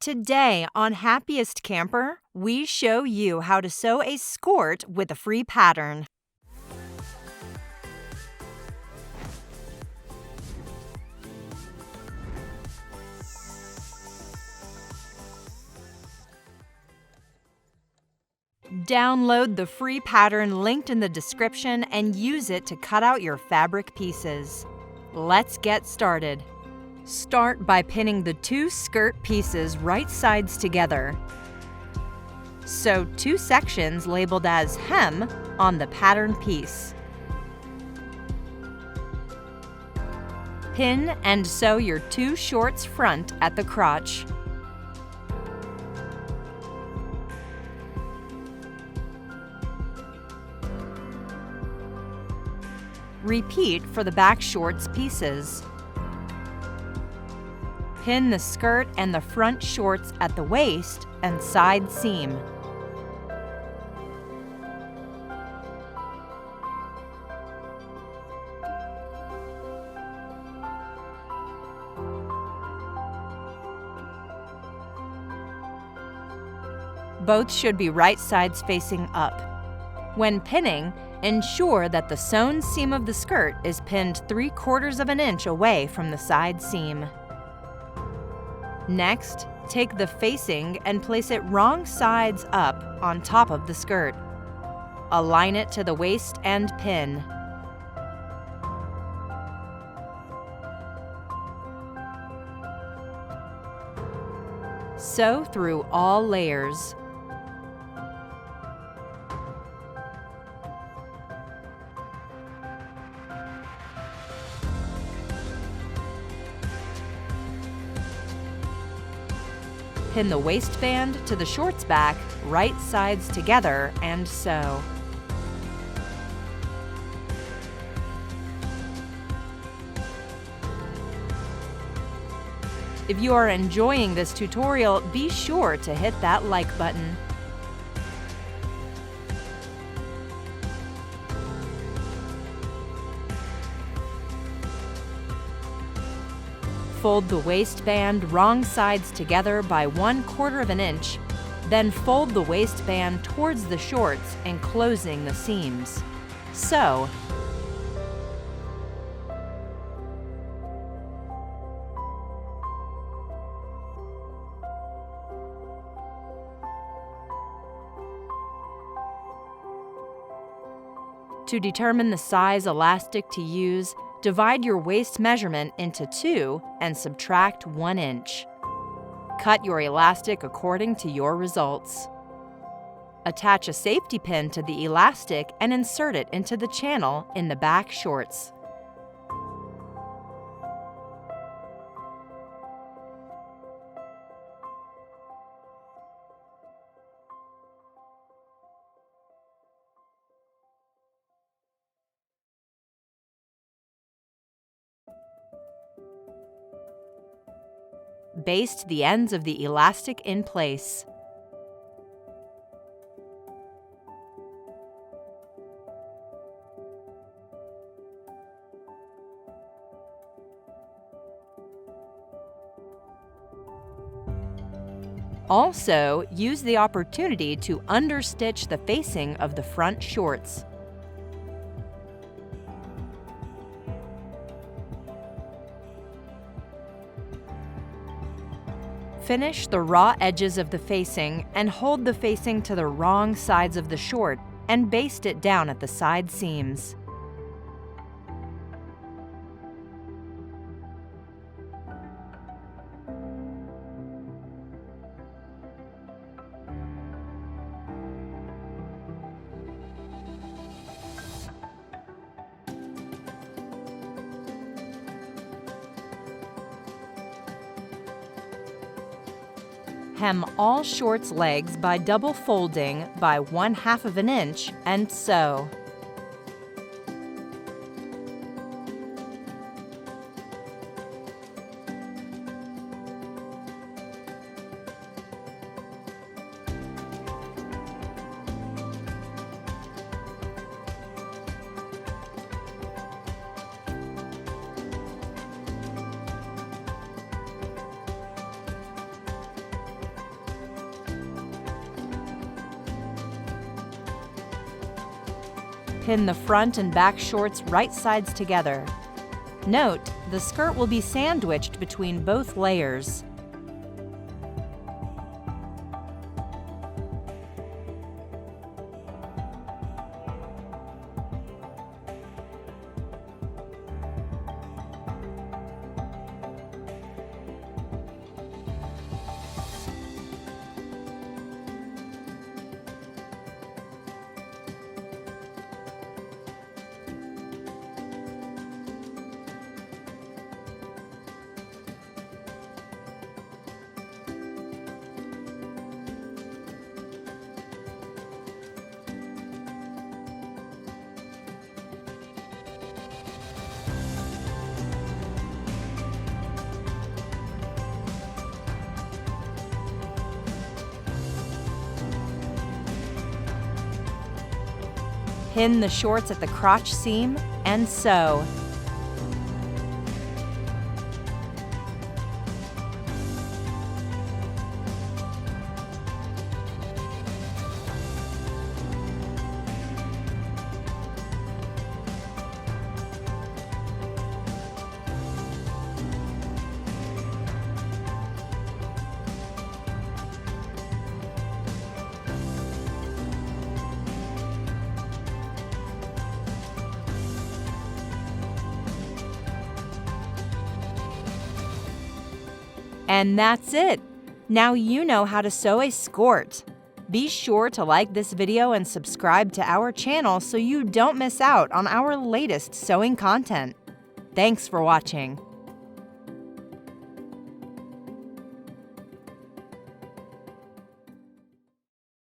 Today on Happiest Camper, we show you how to sew a skort with a free pattern. Download the free pattern linked in the description and use it to cut out your fabric pieces. Let's get started. Start by pinning the two skirt pieces right sides together. Sew two sections labeled as hem on the pattern piece. Pin and sew your two shorts front at the crotch. Repeat for the back shorts pieces. Pin the skirt and the front shorts at the waist and side seam. Both should be right sides facing up. When pinning, ensure that the sewn seam of the skirt is pinned 3/4 of an inch away from the side seam. Next, take the facing and place it wrong sides up on top of the skirt. Align it to the waist and pin. Sew through all layers. Pin the waistband to the shorts back, right sides together, and sew. If you are enjoying this tutorial, be sure to hit that like button. Fold the waistband wrong sides together by 1/4 of an inch, then fold the waistband towards the shorts, enclosing the seams. Sew. To determine the size elastic to use, divide your waist measurement into 2 and subtract 1 inch. Cut your elastic according to your results. Attach a safety pin to the elastic and insert it into the channel in the back shorts. Baste the ends of the elastic in place. Also, use the opportunity to understitch the facing of the front shorts. Finish the raw edges of the facing and hold the facing to the wrong sides of the short and baste it down at the side seams. Hem all shorts legs by double folding by 1/2 of an inch and sew. Pin the front and back shorts right sides together. Note, the skirt will be sandwiched between both layers. Pin the shorts at the crotch seam and sew. And that's it! Now you know how to sew a skort. Be sure to like this video and subscribe to our channel so you don't miss out on our latest sewing content. Thanks for watching.